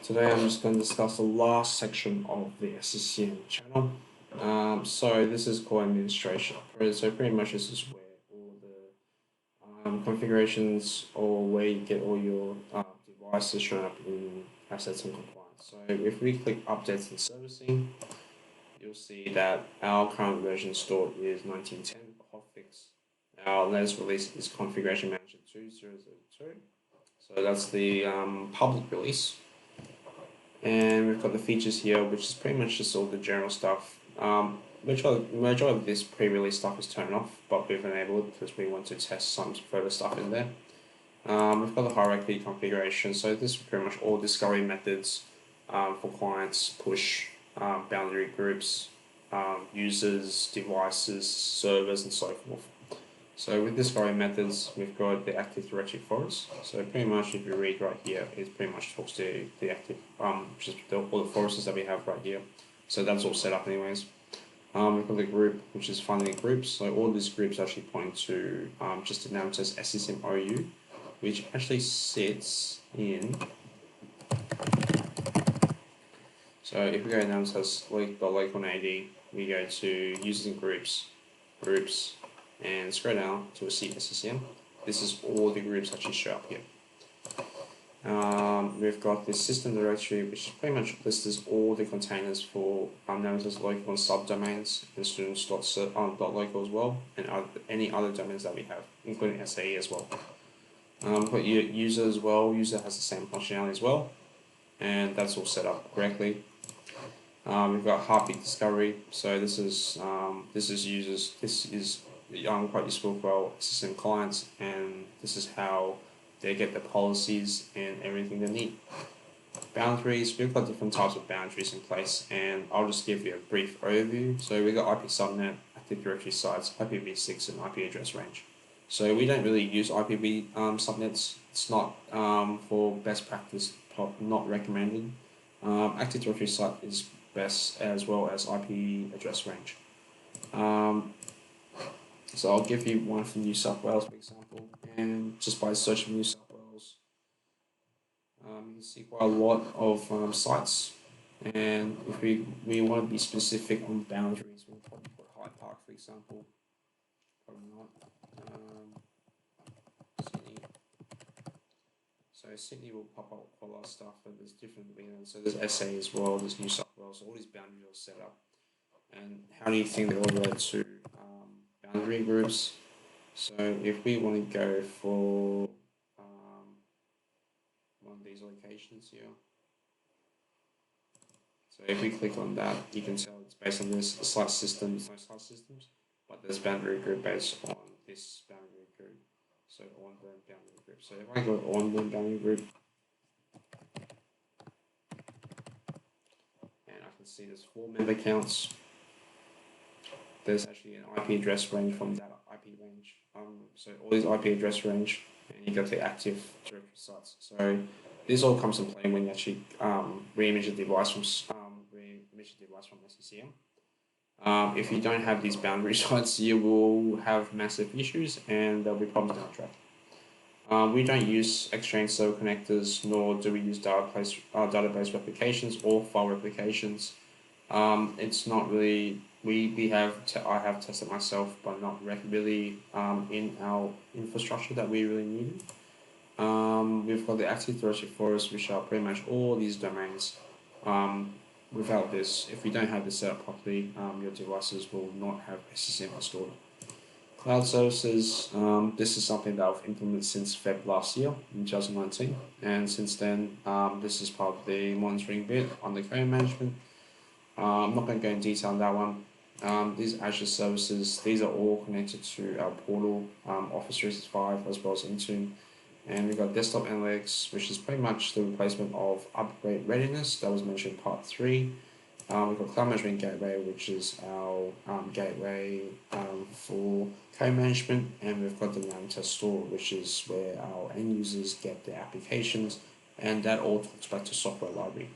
Today I'm just going to discuss the last section of the SCCM channel. So this is called administration. So pretty much this is where all the configurations or where you get all your devices shown up in assets and compliance. So if we click updates and servicing, you'll see that our current version stored is 1910 hotfix. Our latest release is configuration manager 2002. So that's the public release. And we've got the features here, which is pretty much just all the general stuff. Majority of this pre-release stuff is turned off, but we've enabled it because we want to test some further stuff in there. We've got the hierarchy configuration, so this is pretty much all discovery methods for clients, push, boundary groups, users, devices, servers, and so forth. So with discovery methods, we've got the Active Directory for us. So pretty much if you read right here, it pretty much talks to the active, just all the forests that we have right here. So that's all set up anyways. We've got the group, which is finding groups. So all these groups actually point to just the name as SCCM OU, which actually sits in. So if we go down to the local AD, we go to users and groups, and scroll down to see SCCM. This is all the groups actually show up here. We've got the system directory, which pretty much lists all the containers for known as local and subdomains, and students.local as well, and any other domains that we have, including SAE as well. We've got user as well. User has the same functionality as well, and that's all set up correctly. We've got heartbeat discovery. So this is users. This is quite useful for our SCCM clients, and this is how they get the policies and everything they need. Boundaries, we've got different types of boundaries in place, and I'll just give you a brief overview. So we've got IP subnet, Active Directory sites, IPv6, and IP address range. So we don't really use IPv subnets. It's not for best practice, not recommended. Active Directory site is best, as well as IP address range. So I'll give you one from New South Wales, for example, and just by searching New South Wales, you can see quite a lot of sites. And if we want to be specific on boundaries, we'll probably put Hyde Park, for example. Probably not. Sydney. So Sydney will pop up quite a lot of stuff, but there's different regions. So there's SA as well, there's New South Wales, so all these boundaries are set up. And how do you think they all relate to boundary groups? So if we want to go for one of these locations here, so if we click on that, you can tell it's based on this site systems, no site systems, but there's boundary group based on this boundary group. So on-burn boundary group. So if I go on-burn boundary group, and I can see there's 4 member counts. There's actually an IP address range from that IP range. So all these IP address range, and you got the Active Directory sites. So this all comes in play when you actually re-image a device from SCCM. If you don't have these boundary sites, you will have massive issues, and there'll be problems down the track. We don't use Exchange server connectors, nor do we use database replications or file replications. It's not really. I have tested myself, but not really in our infrastructure that we really needed. We've got the Active Directory for us, which are pretty much all these domains. Without this, if you don't have this set up properly, your devices will not have SCCM installed. Cloud services, this is something that I've implemented since Feb last year, in 2019, and since then, this is part of the monitoring bit on the code management. I'm not going to go in detail on that one. These Azure services, these are all connected to our portal, Office 365, as well as Intune. And we've got desktop analytics, which is pretty much the replacement of upgrade readiness that was mentioned in part 3. We've got cloud management gateway, which is our gateway for code management, and we've got the Lambda store, which is where our end users get their applications, and that all talks back to software library.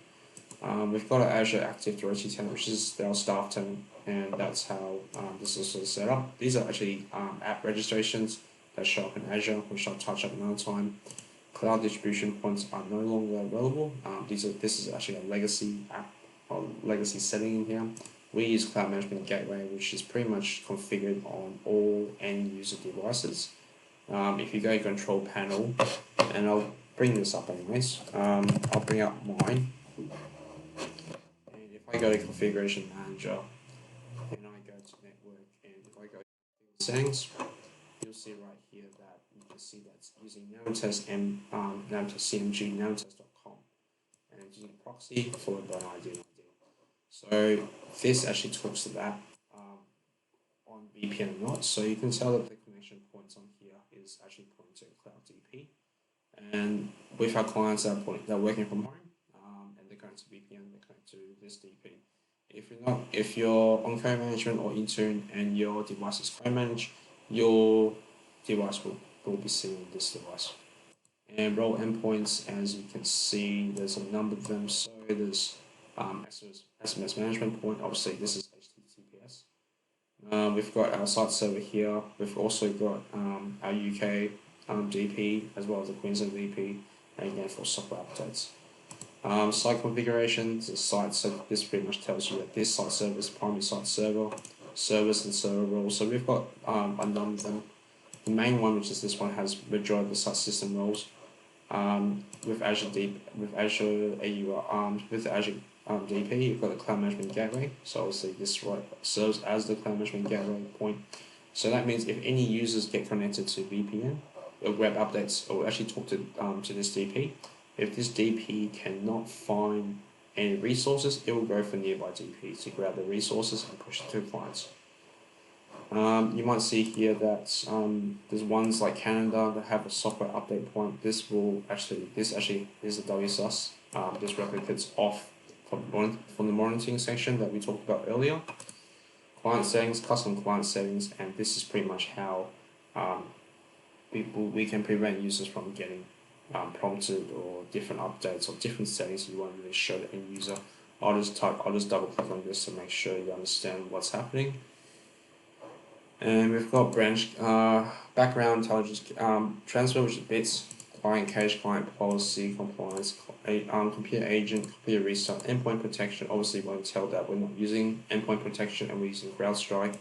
We've got an Azure Active Directory tenant, which is our staff tenant, and that's how this is sort of set up. These are actually app registrations that show up in Azure, which I'll touch up another time. cloud distribution points are no longer available. This is actually a legacy app or legacy setting in here. We use Cloud Management Gateway, which is pretty much configured on all end user devices. If you go control panel, and I'll bring this up anyways, I'll bring up mine. And if I go to configuration manager, and I go to network, and if I go to settings, you'll see right here that you can see that's using nanotest and nanotest cmg nanotest.com, and it's using proxy followed by an ID. So this actually talks to that on VPN or not. So you can tell that the connection points on here is actually pointing to Cloud DP. And with our clients that are they're working from home, and they're going to VPN, they connect to this DP. If you're on co-management or Intune and your device is co-managed, your device will be seeing this device. And role endpoints, as you can see, there's a number of them. So there's SMS management point. Obviously, this is HTTPS. We've got our site server here. We've also got our UK DP as well as the Queensland DP, and again for software updates. Site configuration, the site, so this pretty much tells you that this site server is primary site server, service and server roles. So we've got a number of them. The main one, which is this one, has majority of the site system roles. With Azure AUR, with Azure DP, you've got the Cloud Management Gateway. So obviously this serves as the Cloud Management Gateway point. So that means if any users get connected to VPN, web updates, or actually talk to this DP, if this DP cannot find any resources, it will go for nearby DP to grab the resources and push it to clients. You might see here that there's ones like Canada that have a software update point. This actually is a WSUS. This replicates off from the monitoring section that we talked about earlier. Client settings, custom client settings, and this is pretty much how we can prevent users from getting prompted or different updates or different settings you want to really show the end user. I'll just double click on this to make sure you understand what's happening. And we've got branch background intelligence transfer, which is bits, client cache, client policy, compliance, computer agent, computer restart, endpoint protection. Obviously, we want to tell that we're not using endpoint protection and we're using CrowdStrike.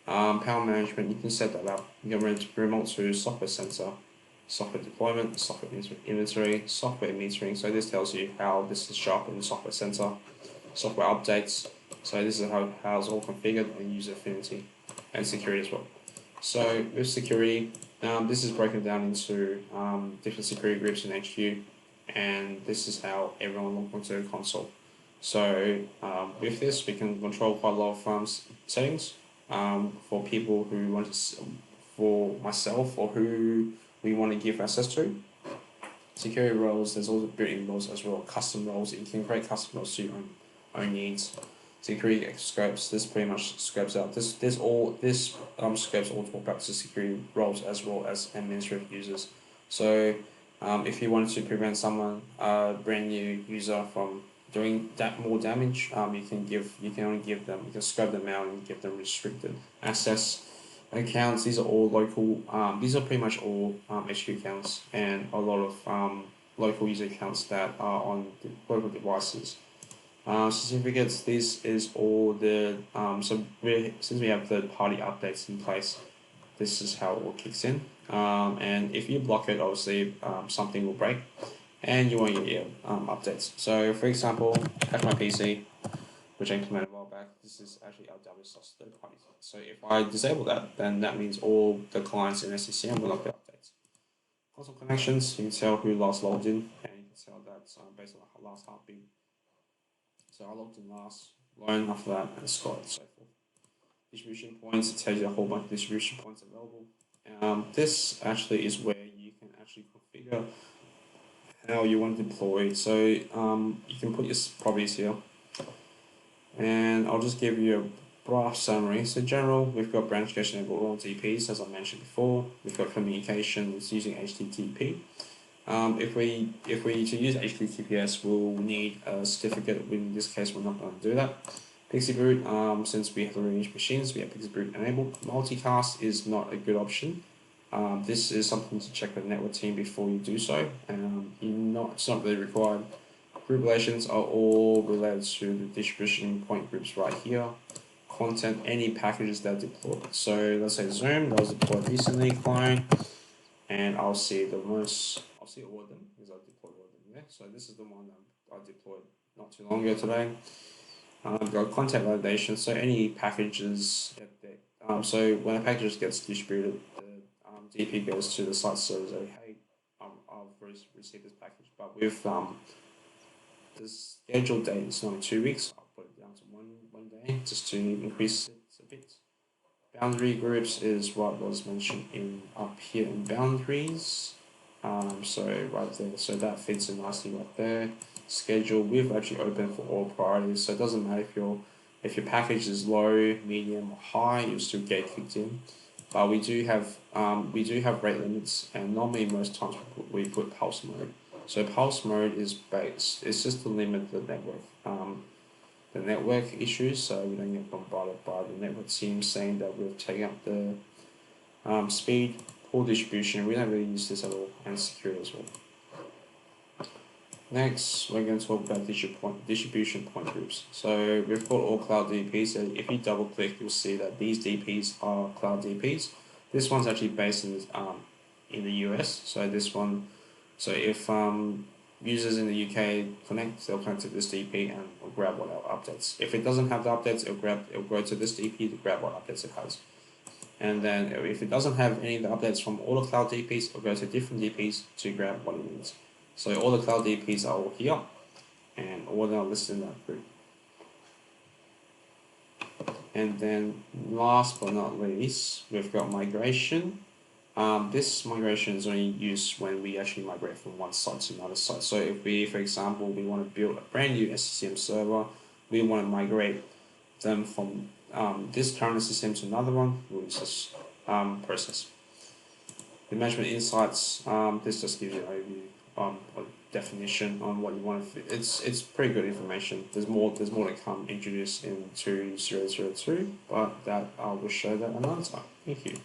Power management, you can set that up. You can remote to software center, software deployment, software inventory, software metering. So this tells you how this is sharp in the software center, software updates. So this is how it's all configured, and user affinity and security as well. So with security, this is broken down into different security groups in HQ, and this is how everyone logs onto the console. So with this, we can control quite a lot of settings for people who want to, for myself or who we want to give access to. Security roles, there's also built-in roles as well, custom roles. You can create custom roles to your own needs. Security scopes, this pretty much scopes out. This scopes all talk about the security roles as well as administrative users. So if you wanted to prevent someone, a brand new user, from doing more damage, you can scope them out and give them restricted access accounts. These are all local. These are pretty much all HQ accounts and a lot of local user accounts that are on the local devices. Certificates, this is all the since we have third-party updates in place, this is how it all kicks in. And if you block it, obviously something will break and you won't get updates. So for example, hack my PC, which I implemented a while back, this is actually our WSUS third party. So if I disable that, then that means all the clients in SCCM will not get updates. Console connections, you can tell who last logged in, and you can tell that based on the last heartbeat. So I logged in last, long after that, and Scott, and so forth. Distribution points, it tells you a whole bunch of distribution points available. This actually is where you can actually configure how you want to deploy. So you can put your properties here, and I'll just give you a rough summary. So general, we've got branch cache enabled all DPs, as I mentioned before. We've got communications using HTTP. If we to use HTTPS, we'll need a certificate. In this case, we're not going to do that. Pixie Boot, since we have the range machines, we have Pixie Boot enabled. Multicast is not a good option. This is something to check with the network team before you do so. It's not really required. Group relations are all related to the distribution point groups right here. Content, any packages that are deployed. So let's say Zoom, that was deployed recently, client, and I'll see all of them because I deployed all of them there. So this is the one that I deployed not too long ago today. Got content validation, so any packages so when a package gets distributed, the DP goes to the site server, say, hey, I've received this package, but with the scheduled date is only 2 weeks, I'll put it down to one day just to increase it a bit. Boundary groups is what was mentioned up here in boundaries. So right there, so that fits in nicely right there. Schedule, we've actually opened for all priorities, so it doesn't matter if your package is low, medium, or high, you'll still get kicked in. But we do have rate limits, and normally most times we put pulse mode. So pulse mode is just to limit the network issues, so we don't get bombarded by the network team saying that we've taken up the speed, poor distribution. We don't really use this at all, and security as well. Next, we're going to talk about distribution point groups. So we've got all cloud DPs. So if you double click, you'll see that these DPs are cloud DPs. This one's actually based in the US. So this one, so if users in the UK connect, they'll connect to this DP and will grab whatever updates. If it doesn't have the updates, it'll go to this DP to grab what updates it has. And then if it doesn't have any of the updates from all the cloud DPs, it'll go to different DPs to grab what it needs. So all the cloud DPs are all here, and all of them are listed in that group. And then last but not least, we've got migration. This migration is only used when we actually migrate from one site to another site. So if we, for example, we want to build a brand new SCCM server, we want to migrate them from this current system to another one, we'll use this process. The management insights, this just gives you an overview a definition on what you want. It's pretty good information. There's more to come introduced in 2002, but that I will show that another time. Thank you.